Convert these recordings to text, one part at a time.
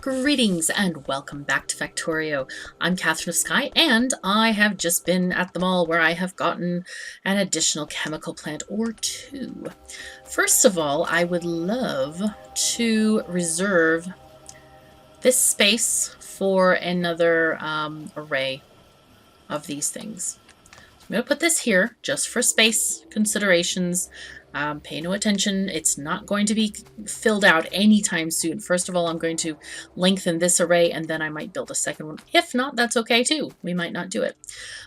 Greetings and welcome back to Factorio. I'm KatherineOfSky and I have just been at the mall where I have gotten an additional chemical plant or two. First of all, I would love to reserve this space for another array of these things. I'm going to put this here just for space considerations. Pay no attention. It's not going to be filled out anytime soon. First of all, I'm going to lengthen this array and then I might build a second one. If not, that's okay too. We might not do it.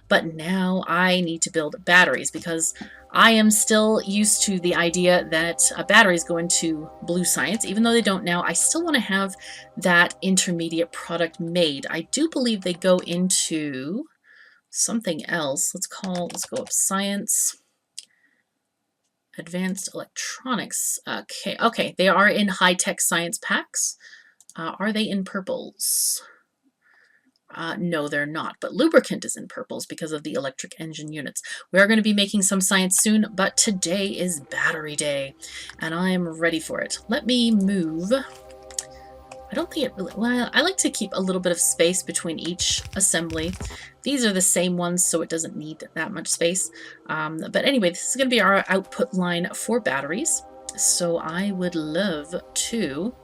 But now I need to build batteries because I am still used to the idea that batteries go into blue science. Even though they don't now, I still want to have that intermediate product made. I do believe they go into something else. Let's go up science. Advanced electronics. Okay, they are in high-tech science packs. Are they in purples? No, they're not, but lubricant is in purples because of the electric engine units. We are going to be making some science soon, but today is battery day, and I'm ready for it. Let me move. I don't think it really, well, I like to keep a little bit of space between each assembly. These are the same ones, so it doesn't need that much space. But anyway, this is going to be our output line for batteries. So I would love to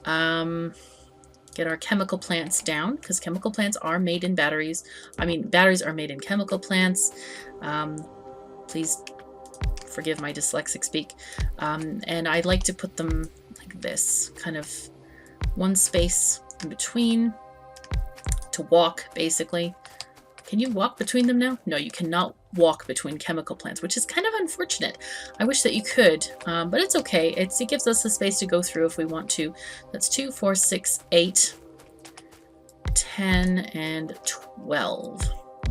get our chemical plants down, because chemical plants are made in batteries. I mean, batteries are made in chemical plants. Please forgive my dyslexic speak. And I'd like to put them like this, kind of one space in between to walk, basically. Can you walk between them now? No, you cannot walk between chemical plants, which is kind of unfortunate. I wish that you could, but it's okay. It gives us the space to go through if we want to. That's 2, 4, 6, 8, 10, and 12.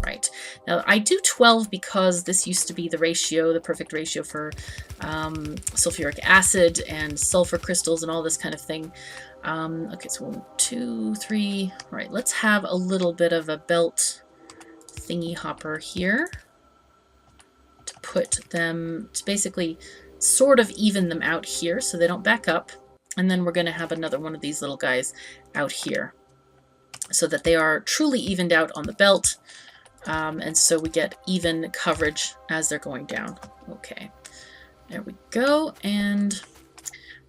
Right. Now, I do 12 because this used to be the ratio, the perfect ratio for sulfuric acid and sulfur crystals and all this kind of thing. Okay, so 1, 2, 3. All right, let's have a little bit of a belt thingy hopper here to put them, to basically sort of even them out here so they don't back up. And then we're going to have another one of these little guys out here so that they are truly evened out on the belt. And so we get even coverage as they're going down. Okay, there we go. And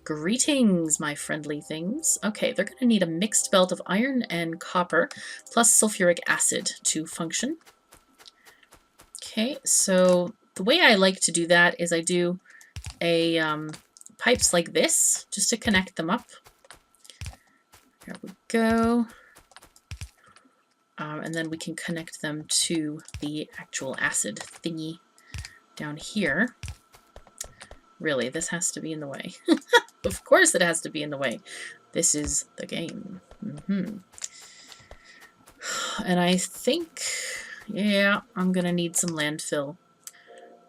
greetings, my friendly things. Okay, they're going to need a mixed belt of iron and copper plus sulfuric acid to function. Okay, so the way I like to do that is I do a pipes like this just to connect them up. There we go. And then we can connect them to the actual acid thingy down here. Really, this has to be in the way. Of course it has to be in the way. This is the game. And I think, yeah, I'm going to need some landfill.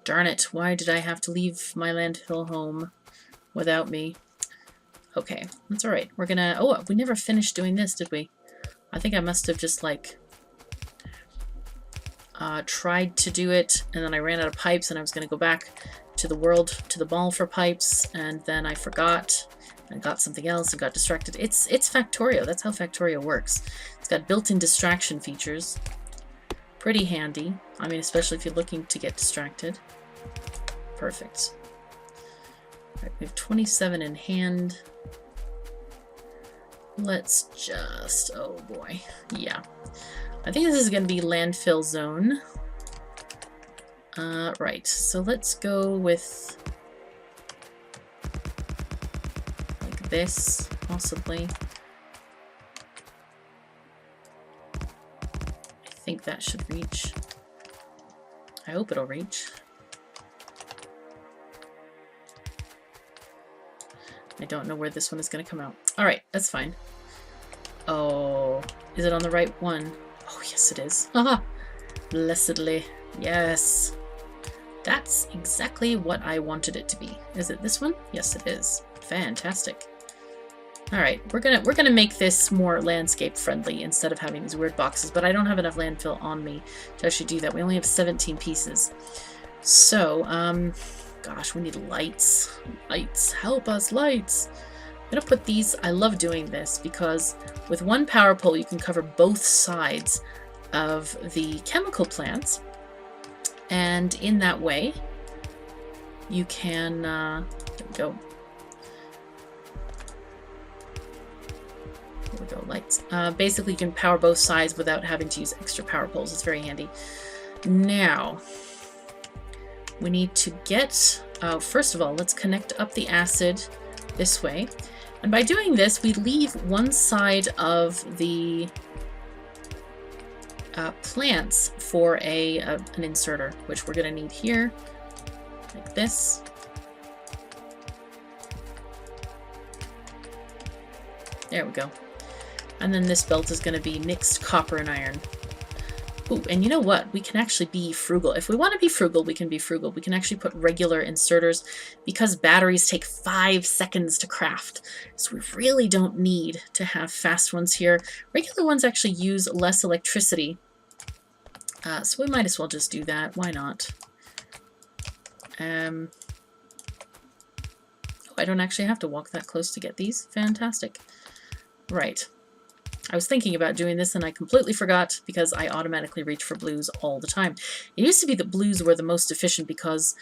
Darn it, why did I have to leave my landfill home without me? Okay, that's all right. We're going to, oh, we never finished doing this, did we? I think I must have just like tried to do it, and then I ran out of pipes, and I was going to go back to the world, to the mall for pipes, and then I forgot and got something else and got distracted. It's Factorio. That's how Factorio works. It's got built-in distraction features. Pretty handy. I mean, especially if you're looking to get distracted. Perfect. All right, we have 27 in hand. Let's just, oh boy, yeah. I think this is going to be landfill zone. Right, so let's go with like this, possibly. I think that should reach. I hope it'll reach. I don't know where this one is going to come out. All right, that's fine. Oh, is it on the right one? Oh, yes, it is. Haha, blessedly. Yes. That's exactly what I wanted it to be. Is it this one? Yes, it is. Fantastic. All right, we're gonna make this more landscape friendly instead of having these weird boxes, but I don't have enough landfill on me to actually do that. We only have 17 pieces. So, gosh, we need lights. Lights, help us, lights. going to put these, I love doing this because with one power pole you can cover both sides of the chemical plants, and in that way you can, there we go. There we go, lights. Basically you can power both sides without having to use extra power poles. It's very handy. Now, we need to get, first of all, let's connect up the acid this way. And by doing this, we leave one side of the plants for an inserter, which we're going to need here, like this. There we go. And then this belt is going to be mixed copper and iron. Ooh, and you know what? We can actually be frugal. If we want to be frugal, we can be frugal. We can actually put regular inserters because batteries take 5 seconds to craft. So we really don't need to have fast ones here. Regular ones actually use less electricity. So we might as well just do that. Why not? Oh, I don't actually have to walk that close to get these. Fantastic. Right. I was thinking about doing this and I completely forgot because I automatically reach for blues all the time. It used to be that blues were the most efficient because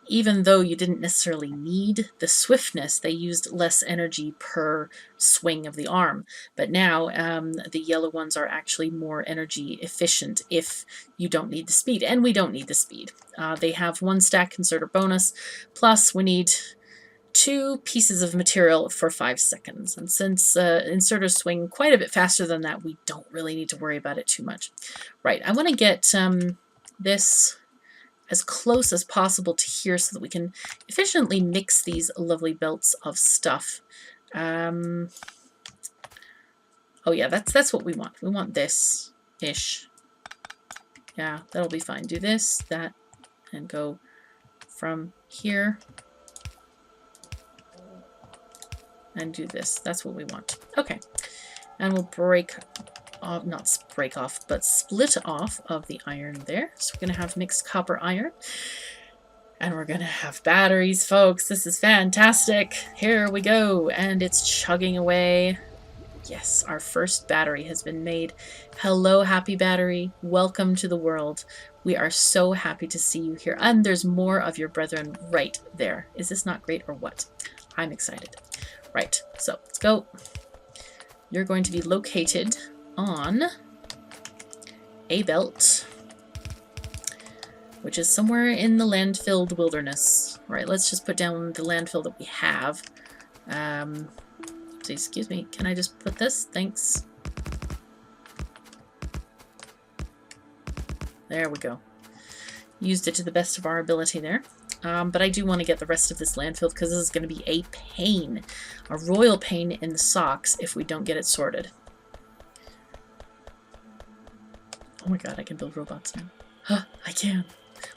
even though you didn't necessarily need the swiftness, they used less energy per swing of the arm. But now the yellow ones are actually more energy efficient if you don't need the speed. And we don't need the speed. They have 1 stack inserter bonus, plus we need 2 pieces of material for 5 seconds. And since inserters swing quite a bit faster than that, we don't really need to worry about it too much. Right, I want to get this as close as possible to here so that we can efficiently mix these lovely belts of stuff. Oh yeah, that's what we want. We want this-ish. Yeah, that'll be fine. Do this, that, and go from here. And do this. That's what we want. Okay. And we'll break off, not break off, but split off of the iron there. So we're going to have mixed copper iron. And we're going to have batteries, folks. This is fantastic. Here we go. And it's chugging away. Yes, our first battery has been made. Hello, happy battery. Welcome to the world. We are so happy to see you here. And there's more of your brethren right there. Is this not great or what? I'm excited. Right, so let's go. You're going to be located on a belt, which is somewhere in the landfilled wilderness. All right, let's just put down the landfill that we have. Excuse me, can I just put this? Thanks. There we go. Used it to the best of our ability there. But I do want to get the rest of this landfill because this is going to be a pain. A royal pain in the socks if we don't get it sorted. Oh my god, I can build robots now. Huh, I can.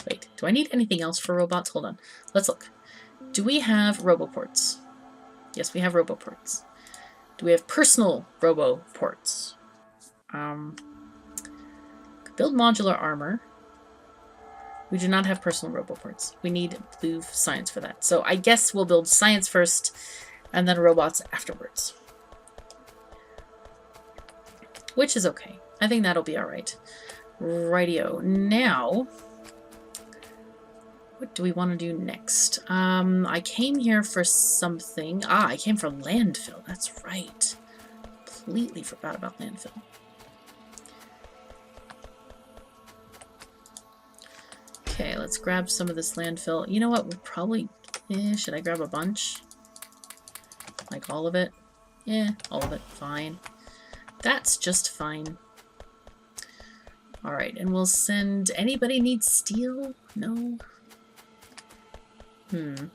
Wait, do I need anything else for robots? Hold on. Let's look. Do we have roboports? Yes, we have roboports. Do we have personal roboports? Build modular armor. We do not have personal roboports. We need blue science for that. So I guess we'll build science first and then robots afterwards. Which is okay. I think that'll be alright. Rightio. Now, what do we want to do next? I came here for something. I came for landfill. That's right. Completely forgot about landfill. Okay, let's grab some of this landfill. You know what? We'll probably... should I grab a bunch? Like all of it? Yeah, all of it. Fine. That's just fine. Alright, and we'll send... Anybody need steel? No? I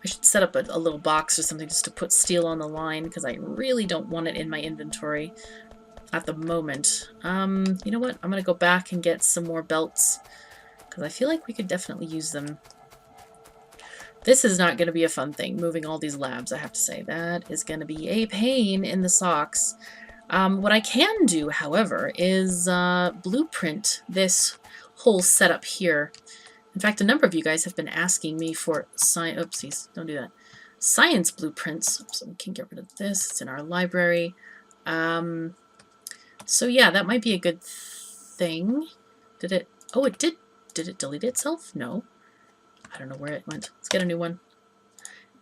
should set up a little box or something just to put steel on the line, because I really don't want it in my inventory at the moment. You know what? I'm going to go back and get some more belts, because I feel like we could definitely use them. This is not going to be a fun thing, moving all these labs, I have to say. That is going to be a pain in the socks. What I can do, however, is blueprint this whole setup here. In fact, a number of you guys have been asking me for oopsies, don't do that. science blueprints. So we can get rid of this. It's in our library. So yeah, that might be a good thing. Did it? Oh, it did. Did it delete itself? No. I don't know where it went. Let's get a new one.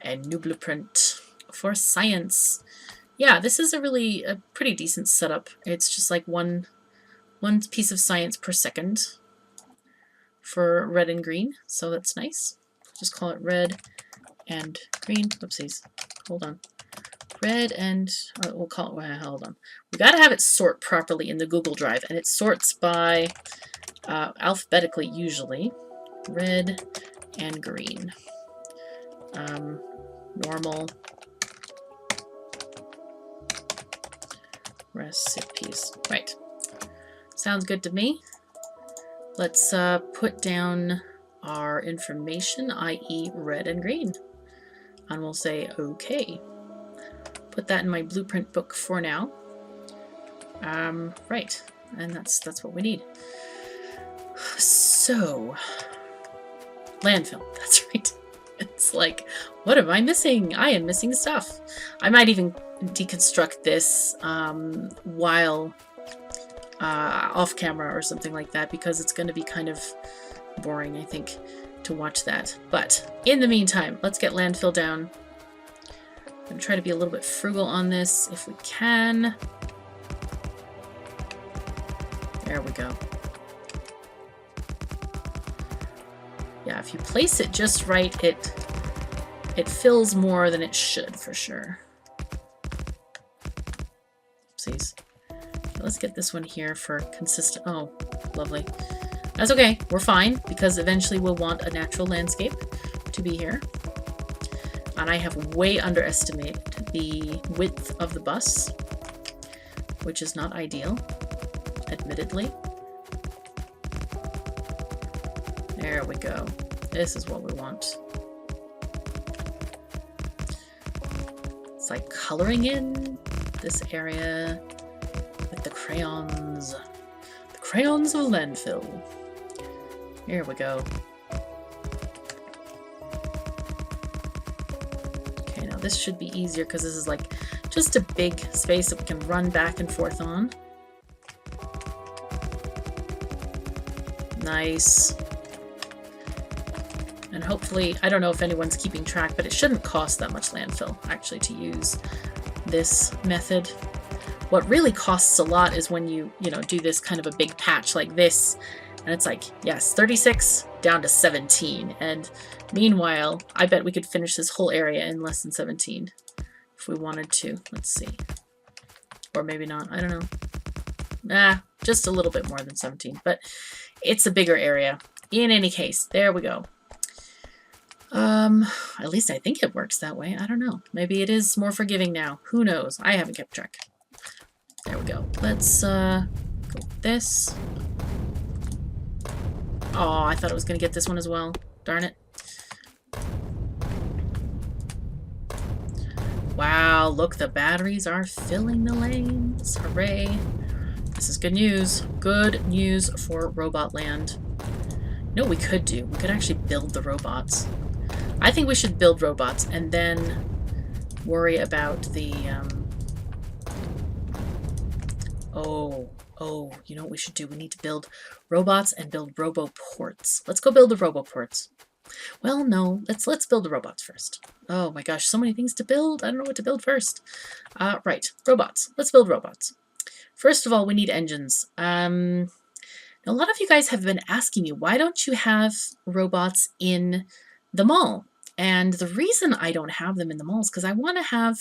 A new blueprint for science. Yeah, this is a pretty decent setup. It's just like one piece of science per second for red and green, so that's nice. Just call it red and green. Whoopsies. Hold on. Red and we'll call it. Well, hold on. We got to have it sort properly in the Google Drive, and it sorts by alphabetically usually. Red and green. Normal recipes. Right. Sounds good to me. Let's put down our information, i.e. red and green. And we'll say OK. Put that in my blueprint book for now. Right. And that's what we need. So, landfill. That's right. It's like, what am I missing? I am missing stuff. I might even deconstruct this while off camera or something like that, because it's going to be kind of boring, I think, to watch that. But in the meantime, let's get landfill down. I'm going to try to be a little bit frugal on this if we can. There we go. Yeah, if you place it just right, it fills more than it should, for sure. Oopsies. Let's get this one here for consistent. Oh, lovely. That's okay. We're fine, because eventually we'll want a natural landscape to be here. And I have way underestimated the width of the bus, which is not ideal, admittedly. There we go. This is what we want. It's like coloring in this area with the crayons. The crayons of landfill. Here we go. Okay, now this should be easier because this is like just a big space that we can run back and forth on. Nice. And hopefully, I don't know if anyone's keeping track, but it shouldn't cost that much landfill, actually, to use this method. What really costs a lot is when you do this kind of a big patch like this, and it's like, yes, 36 down to 17. And meanwhile, I bet we could finish this whole area in less than 17 if we wanted to. Let's see. Or maybe not. I don't know. Nah, just a little bit more than 17, but it's a bigger area. In any case, there we go. At least I think it works that way. I don't know. Maybe it is more forgiving now. Who knows? I haven't kept track. There we go. Let's go with this. Oh, I thought it was going to get this one as well. Darn it. Wow, look, the batteries are filling the lanes. Hooray. This is good news. Good news for robot land. You know what we could do? We could actually build the robots. I think we should build robots and then worry about the... Oh, you know what we should do? We need to build robots and build roboports. Let's go build the roboports. Well, no, let's build the robots first. Oh my gosh, so many things to build. I don't know what to build first. Right, robots. Let's build robots. First of all, we need engines. A lot of you guys have been asking me, why don't you have robots in the mall? And the reason I don't have them in the mall is because I want to have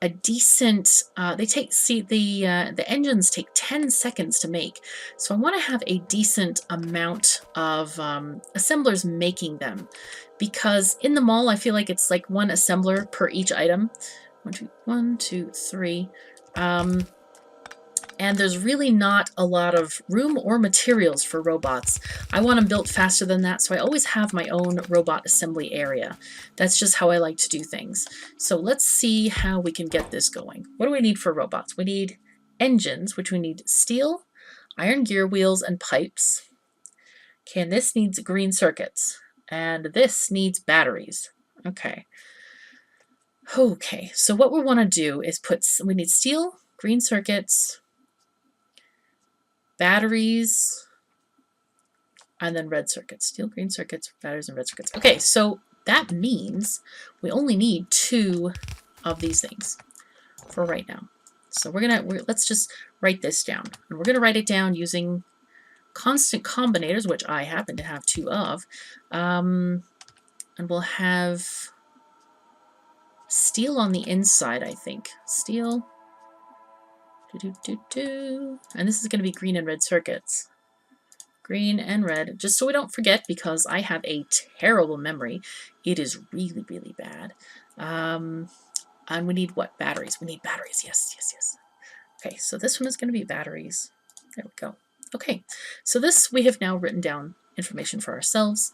a decent, the engines take 10 seconds to make. So I want to have a decent amount of assemblers making them, because in the mall, I feel like it's like one assembler per each item. One, two, three. And there's really not a lot of room or materials for robots. I want them built faster than that, so I always have my own robot assembly area. That's just how I like to do things. So let's see how we can get this going. What do we need for robots? We need engines, which we need steel, iron gear wheels, and pipes. Okay, and this needs green circuits. And this needs batteries. Okay. Okay, so what we want to do is we need steel, green circuits, batteries, and then red circuits. Steel, green circuits, batteries, and red circuits. Okay, so that means we only need 2 of these things for right now. So let's just write this down. And we're gonna write it down using constant combinators, which I happen to have 2 of. And we'll have steel on the inside, I think. Steel. And this is going to be green and red circuits. Green and red, just so we don't forget, because I have a terrible memory. It is really, really bad. And we need what? Batteries. We need batteries. Yes, yes, yes. Okay, so this one is going to be batteries. There we go. Okay, so this we have now written down information for ourselves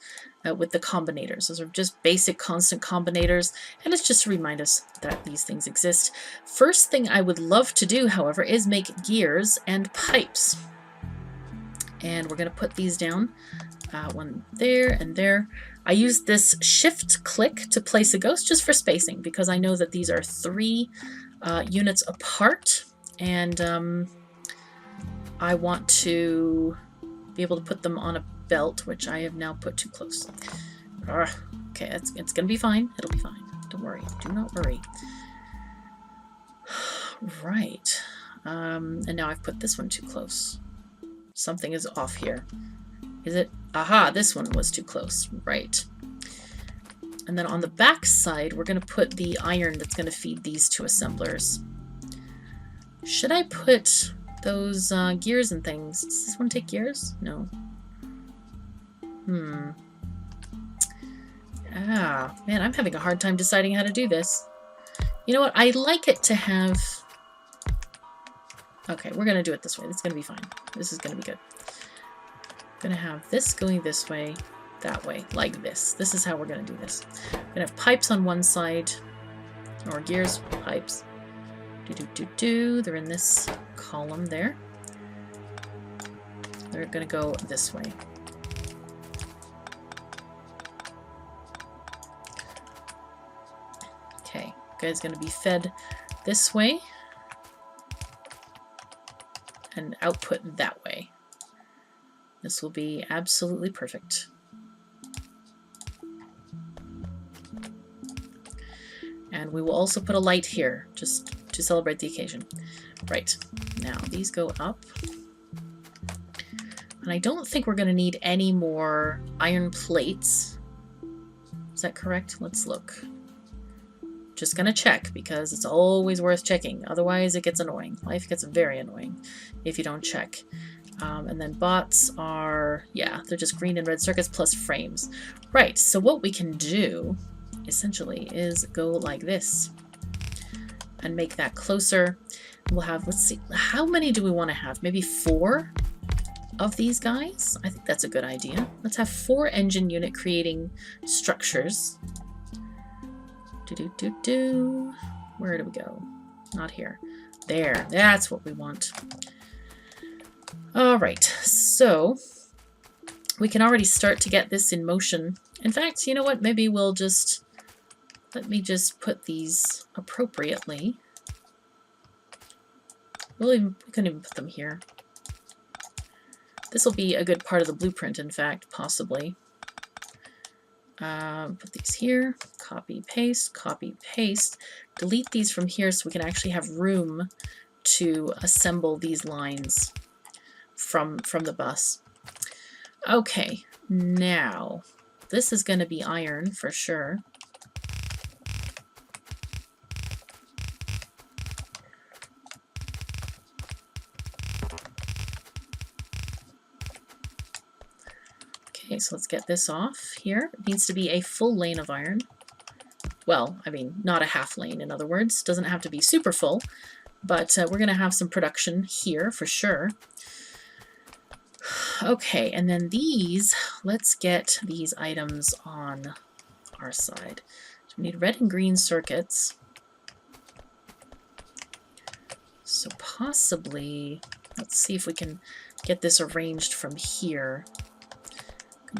with the combinators. Those are just basic constant combinators, and it's just to remind us that these things exist. First thing I would love to do, however, is make gears and pipes. And we're going to put these down, one there and there. I use this shift click to place a ghost just for spacing, because I know that these are 3 units apart, and I want to be able to put them on a belt, which I have now put too close. Okay, it's going to be fine. It'll be fine. Don't worry. Do not worry. Right. And now I've put this one too close. Something is off here. Is it? Aha, this one was too close. Right. And then on the back side, we're going to put the iron that's going to feed these 2 assemblers. Should I put those gears and things? Does this one take gears? No. Ah, man, I'm having a hard time deciding how to do this. You know what? I like it to have... Okay, we're going to do it this way. It's going to be fine. This is going to be good. I'm going to have this going this way, that way, like this. This is how we're going to do this. I'm going to have pipes on one side, or gears, pipes. They're in this column there. They're going to go this way. Okay, guy's going to be fed this way and output that way. This will be absolutely perfect. And we will also put a light here, just to celebrate the occasion. Right, now these go up. And I don't think we're going to need any more iron plates. Is that correct? Let's look. Just going to check, because it's always worth checking. Otherwise, it gets annoying. Life gets very annoying if you don't check. And then bots are, yeah, they're just green and red circuits plus frames. Right, so what we can do, essentially, is go like this. And make that closer. We'll have, let's see, how many do we want to have? Maybe 4 of these guys? I think that's a good idea. Let's have 4 engine unit creating structures. Where do we go? Not here. There. That's what we want. All right. So we can already start to get this in motion. In fact, you know what? Maybe we'll just... Let me just put these appropriately. We couldn't even put them here. This will be a good part of the blueprint, in fact, possibly. Put these here, copy, paste, delete these from here so we can actually have room to assemble these lines from the bus. Okay, now this is going to be iron for sure. Okay, so let's get this off here. It needs to be a full lane of iron. Well, I mean, not a half lane, in other words. Doesn't have to be super full, but we're going to have some production here for sure. Okay, and then these, let's get these items on our side. So we need red and green circuits. So possibly, let's see if we can get this arranged from here.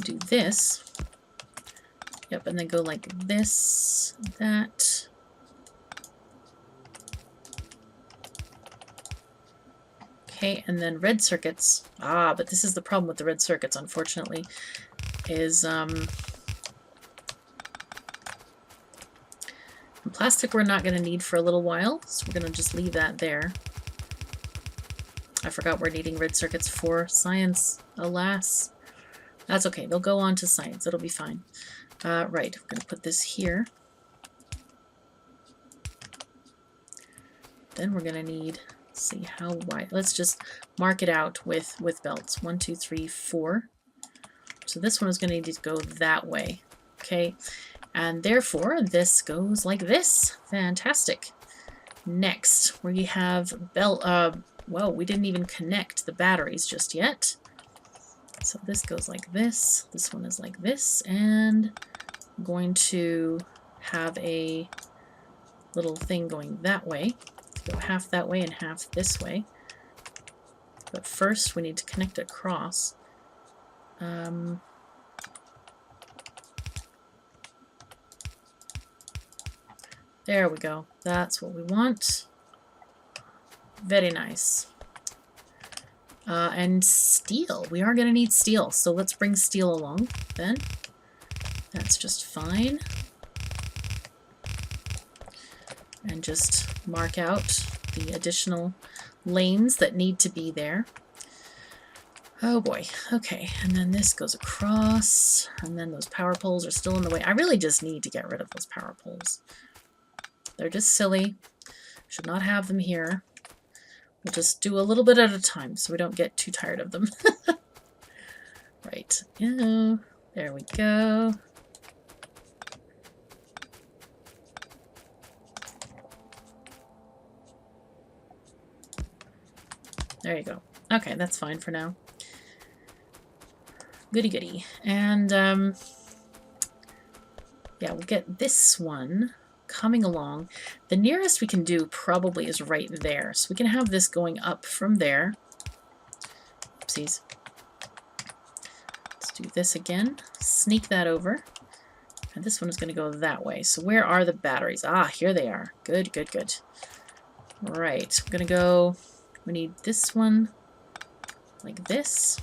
Do this. Yep, and then go like this, that. Okay, and then red circuits. Ah, but this is the problem with the red circuits, unfortunately, is plastic we're not going to need for a little while, so we're going to just leave that there. I forgot we're needing red circuits for science, alas. That's okay, they'll go on to science, it'll be fine. Right, we're going to put this here. Then we're going to need, see how wide, let's just mark it out with belts. 1, 2, 3, 4. So this one is going to need to go that way. Okay, and therefore this goes like this. Fantastic. Next, we have belt, well, we didn't even connect the batteries just yet. So this goes like this. This one is like this, and I'm going to have a little thing going that way. Go half that way and half this way. But first we need to connect across. There we go. That's what we want. Very nice. And steel. We are going to need steel, so let's bring steel along then. That's just fine. And just mark out the additional lanes that need to be there. Oh boy. Okay, and then this goes across, and then those power poles are still in the way. I really just need to get rid of those power poles. They're just silly. Should not have them here. We'll just do a little bit at a time so we don't get too tired of them. Right. Yeah. There we go. There you go. Okay, that's fine for now. Goody goody. And yeah, we'll get this one coming along. The nearest we can do probably is right there. So we can have this going up from there. Oopsies. Let's do this again. Sneak that over. And this one is going to go that way. So where are the batteries? Ah, here they are. Good, good, good. Right. We're going to go... We need this one like this.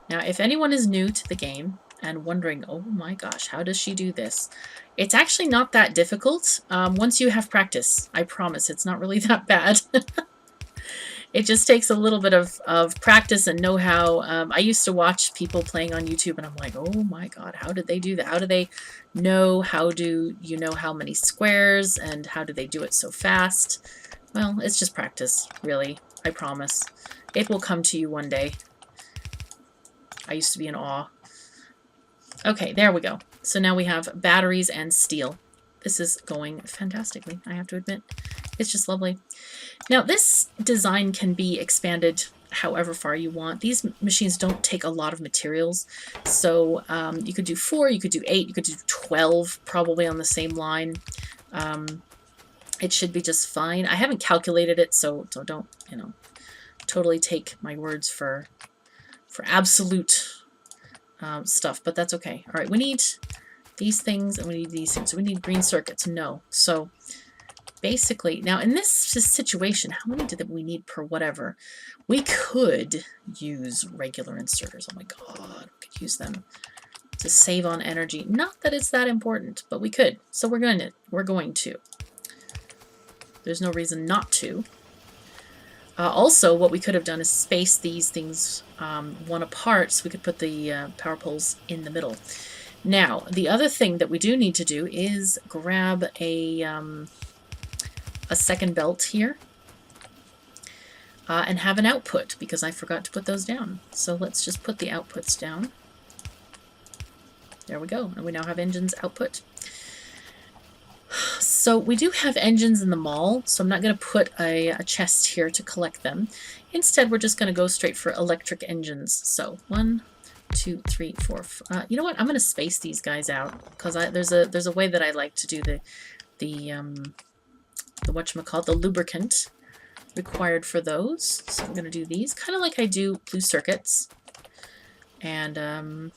Now, if anyone is new to the game and wondering, oh my gosh, how does she do this? It's actually not that difficult once you have practice. I promise, it's not really that bad. It just takes a little bit of practice and know-how. I used to watch people playing on YouTube, and I'm like, oh my god, how did they do that? How do they know? How do you know how many squares, and how do they do it so fast? Well, it's just practice, really. I promise. It will come to you one day. I used to be in awe. Okay, there we go. So now we have batteries and steel. This is going fantastically, I have to admit. It's just lovely. Now, this design can be expanded however far you want. These machines don't take a lot of materials, so you could do 4, you could do 8, you could do 12 probably on the same line. It should be just fine. I haven't calculated it, so don't, you know, totally take my words for absolute stuff, but that's okay. All right, we need these things and we need these things. So we need green circuits. No. So basically, now in this situation, how many did we need per whatever? We could use regular inserters. Oh my god, we could use them to save on energy. Not that it's that important, but we could. So we're going to. There's no reason not to. Also, what we could have done is space these things one apart so we could put the power poles in the middle. Now, the other thing that we do need to do is grab a second belt here and have an output, because I forgot to put those down. So let's just put the outputs down. There we go. And we now have engines output. So we do have engines in the mall, so I'm not going to put a chest here to collect them. Instead, we're just going to go straight for electric engines. So 1, 2, 3, 4. You know what? I'm going to space these guys out because there's a way that I like to do the whatchamacallit, the lubricant required for those. So I'm going to do these kind of like I do blue circuits, and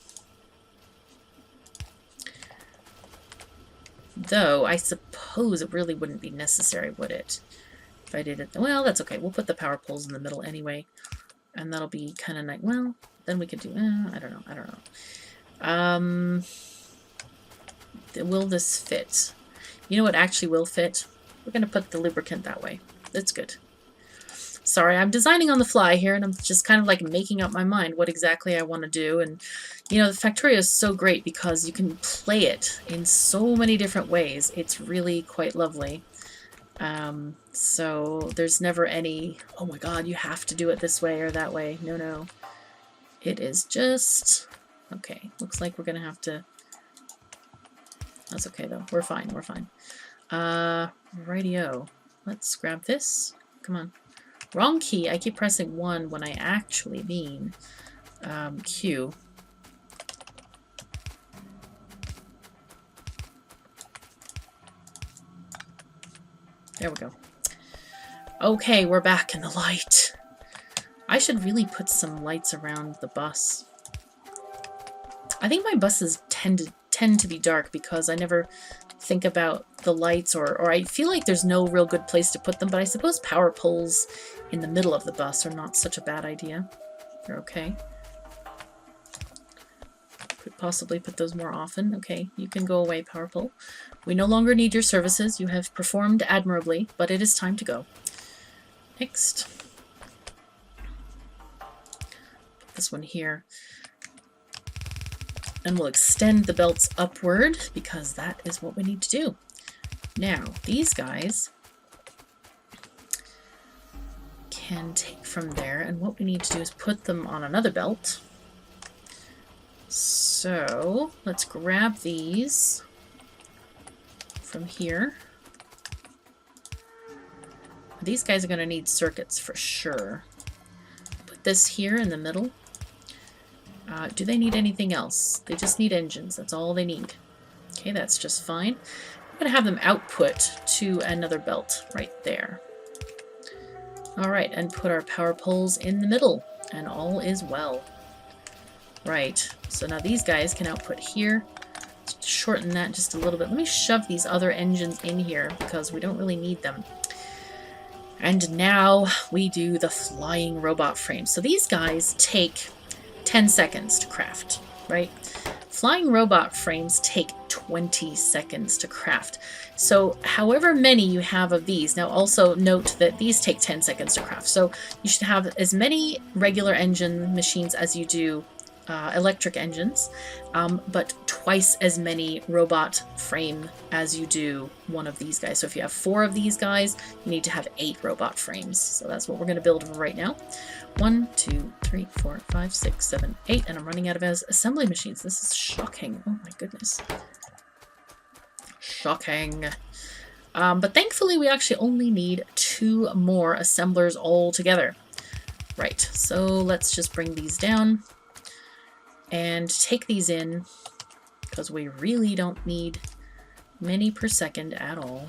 though I suppose it really wouldn't be necessary, would it? If I did it, well, that's okay. We'll put the power poles in the middle anyway, and that'll be kind of nice. Well, then we could do, I don't know, I don't know. Will this fit? You know what actually will fit? We're going to put the lubricant that way. That's good. Sorry, I'm designing on the fly here, and I'm just kind of like making up my mind what exactly I want to do. And, you know, the Factorio is so great because you can play it in so many different ways. It's really quite lovely. So there's never any, oh my god, you have to do it this way or that way. No, no. It is just... Okay, looks like we're going to have to... That's okay, though. We're fine, we're fine. Rightio. Let's grab this. Come on. Wrong key. I keep pressing 1 when I actually mean Q. There we go. Okay, we're back in the light. I should really put some lights around the bus. I think my buses tend to be dark because I never think about the lights, or I feel like there's no real good place to put them, but I suppose power poles in the middle of the bus are not such a bad idea. They're okay. Could possibly put those more often. Okay, you can go away, power pole. We no longer need your services. You have performed admirably, but it is time to go. Next. Put this one here. And we'll extend the belts upward because that is what we need to do. Now, these guys can take from there, and what we need to do is put them on another belt. So, let's grab these from here. These guys are going to need circuits for sure. Put this here in the middle. Do they need anything else? They just need engines. That's all they need. Okay, that's just fine. I'm going to have them output to another belt right there. Alright, and put our power poles in the middle. And all is well. Right, so now these guys can output here. Let's shorten that just a little bit. Let me shove these other engines in here because we don't really need them. And now we do the flying robot frame. So these guys take 10 seconds to craft, right? Flying robot frames take 20 seconds to craft. So however many you have of these, now also note that these take 10 seconds to craft. So you should have as many regular engine machines as you do electric engines, but twice as many robot frame as you do one of these guys. So if you have 4 of these guys, you need to have 8 robot frames. So that's what we're going to build right now. 1, 2, 3, 4, 5, 6, 7, 8, and I'm running out of assembly machines. This is shocking. Oh my goodness. Shocking. But thankfully we actually only need 2 more assemblers altogether. Right, so let's just bring these down and take these in because we really don't need many per second at all.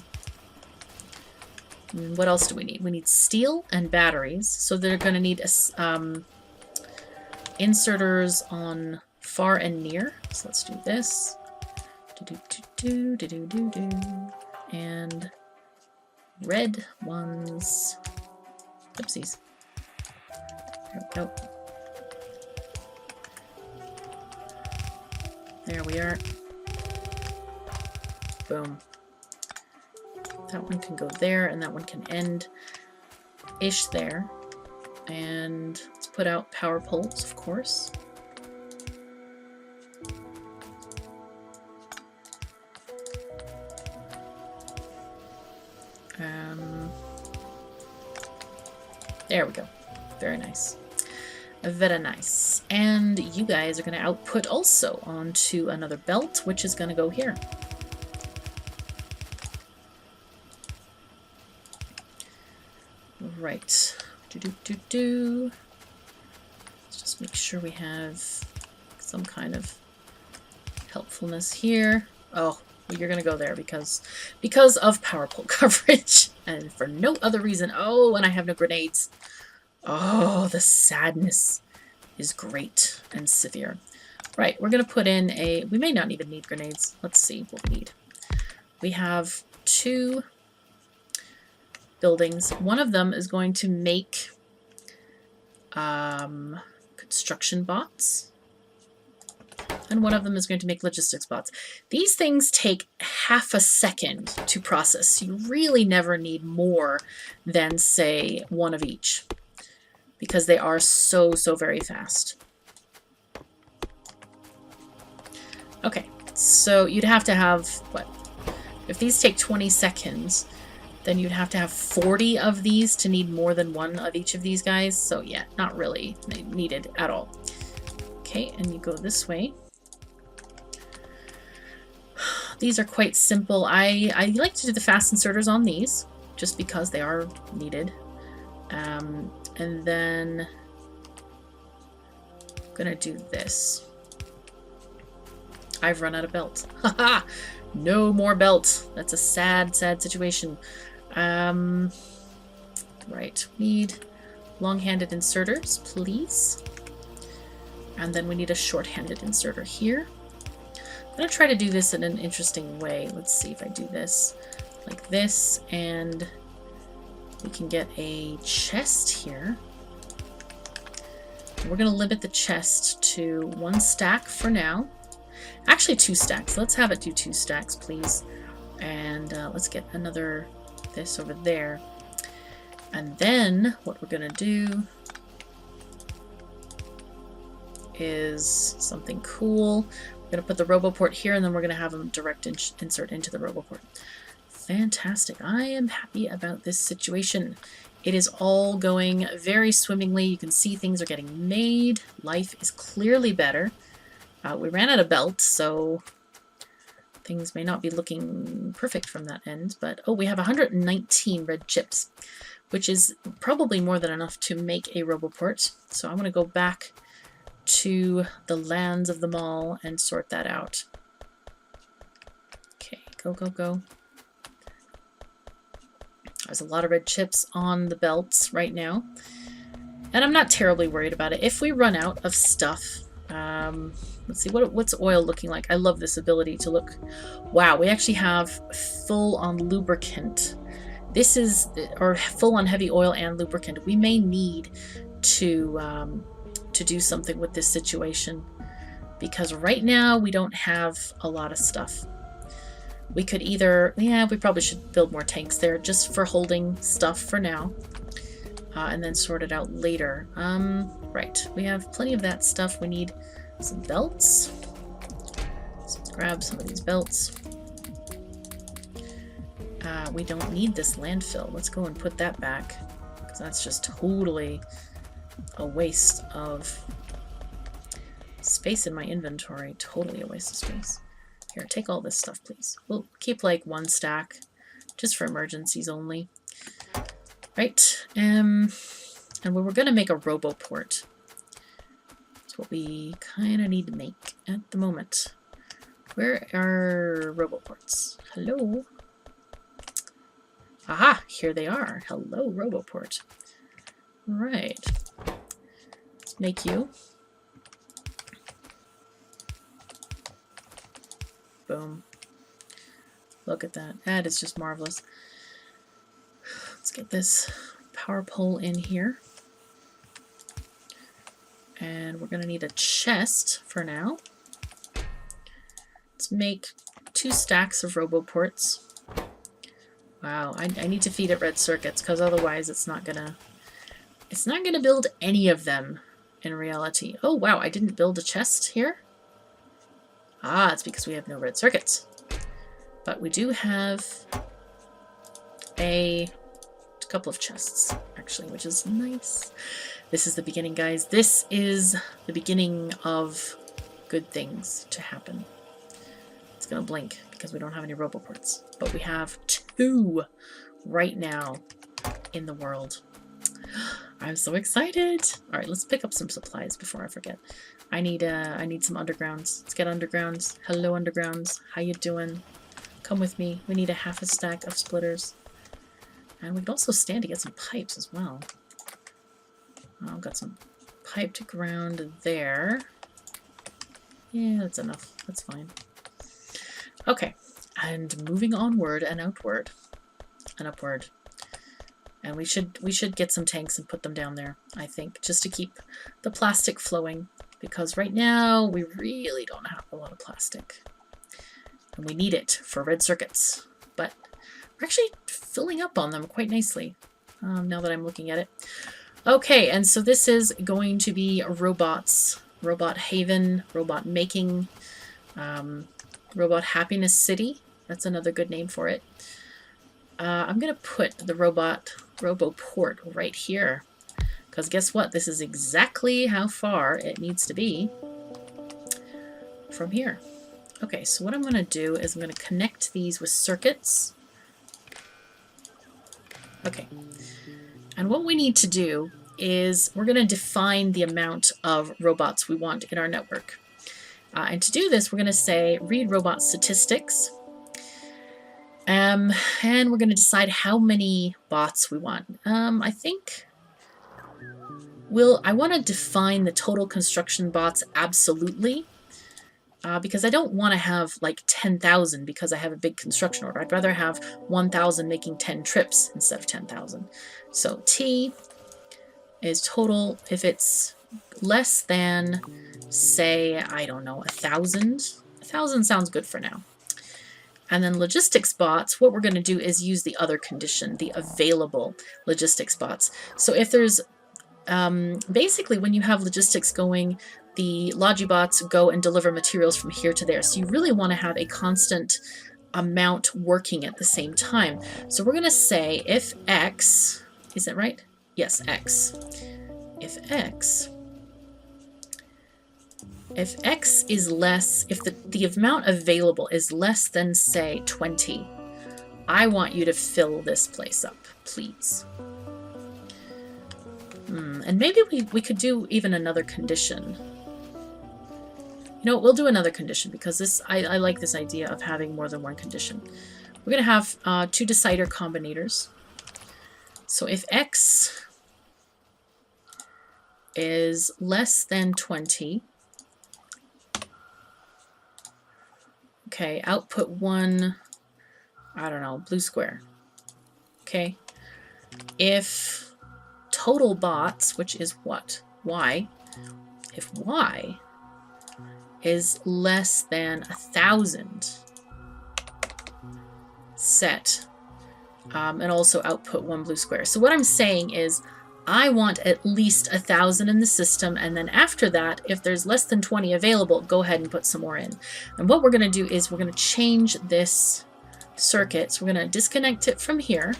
And what else do we need? We need steel and batteries, so they're going to need inserters on far and near. So let's do this. And red ones. Oopsies. Nope. There we are. Boom. That one can go there, and that one can end-ish there. And let's put out power poles, of course. There we go. Very nice. Very nice. And you guys are going to output also onto another belt, which is going to go here. Right. Let's just make sure we have some kind of helpfulness here. Oh, well, you're going to go there because of power pole coverage and for no other reason. Oh, and I have no grenades. Oh, the sadness is great and severe. Right, we're going to put in a... We may not even need grenades. Let's see what we need. We have 2 buildings. One of them is going to make construction bots. And one of them is going to make logistics bots. These things take half a second to process. You really never need more than, say, one of each, because they are so very fast. Okay, so you'd have to have, what? If these take 20 seconds, then you'd have to have 40 of these to need more than one of each of these guys. So yeah, not really needed at all. Okay, and you go this way. These are quite simple. I like to do the fast inserters on these, just because they are needed. And then I'm gonna do this. I've run out of belt. Haha! No more belt. That's a sad situation. Right, we need long-handed inserters, please. And then we need a short-handed inserter here. I'm going to try to do this in an interesting way. Let's see if I do this like this, and we can get a chest here. We're going to limit the chest to 1 stack for now. Actually 2 stacks. Let's have it do 2 stacks, please. And let's get another this over there. And then what we're going to do is something cool. We're going to put the RoboPort here, and then we're going to have them direct insert into the RoboPort. Fantastic. I am happy about this situation. It is all going very swimmingly. You can see things are getting made. Life is clearly better. We ran out of belt, so things may not be looking perfect from that end. But oh, we have 119 red chips, which is probably more than enough to make a RoboPort. So I'm going to go back to the lands of the mall and sort that out. Okay, go. There's a lot of red chips on the belts right now, and I'm not terribly worried about it. If we run out of stuff, let's see, what's oil looking like? I love this ability to look. Wow, we actually have full on lubricant. This is, or full on heavy oil and lubricant. We may need to do something with this situation, because right now we don't have a lot of stuff. We could either, yeah, we probably should build more tanks there just for holding stuff for now, and then sort it out later. Right, we have plenty of that stuff. We need some belts. Let's grab some of these belts. We don't need this landfill. Let's go and put that back, because that's just totally a waste of space in my inventory. Totally a waste of space. Here, take all this stuff, please. We'll keep like 1 stack, just for emergencies only. Right, and we were going to make a RoboPort. That's what we kind of need to make at the moment. Where are RoboPorts? Hello? Aha, here they are. Hello, RoboPort. Right. Let's make you. Boom. Look at that. That is just marvelous. Let's get this power pole in here. And we're going to need a chest for now. Let's make 2 stacks of RoboPorts. Wow, I need to feed it red circuits, because otherwise it's not gonna build any of them in reality. Oh wow, I didn't build a chest here? Ah, it's because we have no red circuits. But we do have a couple of chests, actually, which is nice. This is the beginning, guys. This is the beginning of good things to happen. It's gonna blink because we don't have any RoboPorts, but we have 2 right now in the world. I'm so excited. All right, let's pick up some supplies before I forget. I need some undergrounds. Let's get undergrounds. Hello, undergrounds. How you doing? Come with me. We need a half a stack of splitters. And we can also stand to get some pipes as well. I've got some piped ground there. Yeah, that's enough. That's fine. Okay, and moving onward and outward and upward. And we should get some tanks and put them down there, I think, just to keep the plastic flowing, because right now we really don't have a lot of plastic. And we need it for red circuits. But we're actually filling up on them quite nicely, now that I'm looking at it. Okay, and so this is going to be robots. Robot Haven, Robot Making, Robot Happiness City. That's another good name for it. I'm going to put the RoboPort right here, because guess what? This is exactly how far it needs to be from here. Okay, so what I'm going to do is I'm going to connect these with circuits. Okay, and what we need to do is we're going to define the amount of robots we want in our network. And to do this, we're going to say read robot statistics. And we're going to decide how many bots we want. I think I want to define the total construction bots absolutely, because I don't want to have like 10,000 because I have a big construction order. I'd rather have 1,000 making 10 trips instead of 10,000. So T is total. If it's less than, say, I don't know, 1,000. 1,000 sounds good for now. And then logistics bots, what we're going to do is use the other condition, the available logistics bots. So if there's, basically when you have logistics going, the logibots go and deliver materials from here to there. So you really want to have a constant amount working at the same time. So we're going to say if X, is that right? Yes, X. If X is less, if the amount available is less than, say, 20, I want you to fill this place up, please. And maybe we could do even another condition. You know, we'll do another condition because I like this idea of having more than one condition. We're going to have 2 decider combinators. So if X is less than 20, okay, output 1, I don't know, blue square. Okay, if total bots, which is what? Y. If Y is less than 1,000, set, and also output 1 blue square. So what I'm saying is I want at least 1,000 in the system, and then after that, if there's less than 20 available, go ahead and put some more in. And what we're going to do is we're going to change this circuit. So we're going to disconnect it from here,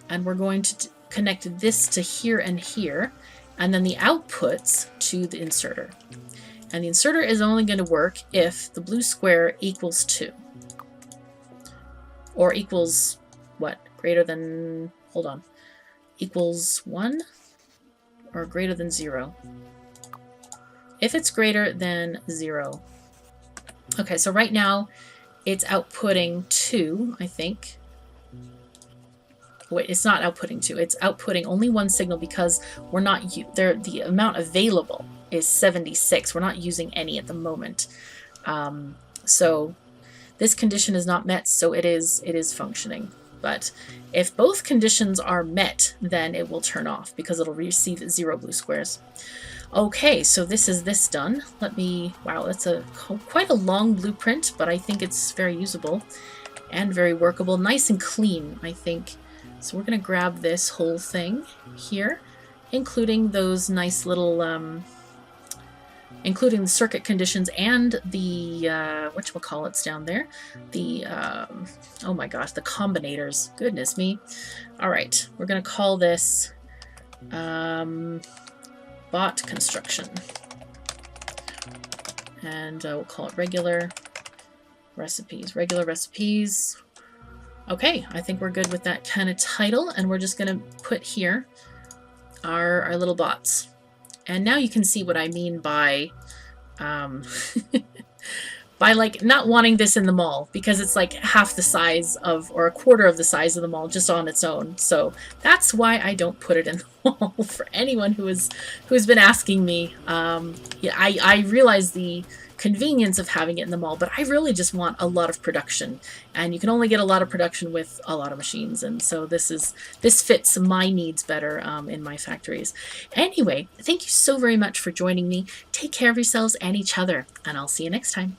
and we're going to connect this to here and here, and then the outputs to the inserter. And the inserter is only going to work if the blue square equals 2. Or equals, what? Greater than, hold on. Equals 1 or greater than 0. If it's greater than 0. Okay, so right now it's outputting 2, I think. Wait, it's not outputting 2. It's outputting only 1 signal because we're not the amount available is 76. We're not using any at the moment. So this condition is not met, so it is functioning. But if both conditions are met, then it will turn off because it'll receive 0 blue squares. Okay, so this is this done. Let me, wow, that's quite a long blueprint, but I think it's very usable and very workable. Nice and clean, I think. So we're going to grab this whole thing here, including those nice little, including the circuit conditions and the, whatchamacallits down there, the, oh my gosh, the combinators. Goodness me. All right, we're going to call this bot construction. And we'll call it regular recipes. Regular recipes. Okay, I think we're good with that kind of title, and we're just going to put here our little bots. And now you can see what I mean by by like not wanting this in the mall, because it's like half the size of, or a quarter of the size of the mall just on its own. So that's why I don't put it in the mall. For anyone who's been asking me, yeah, I realize the convenience of having it in the mall, but I really just want a lot of production, and you can only get a lot of production with a lot of machines, and so this fits my needs better in my factories. Anyway, thank you so very much for joining me. Take care of yourselves and each other, and I'll see you next time.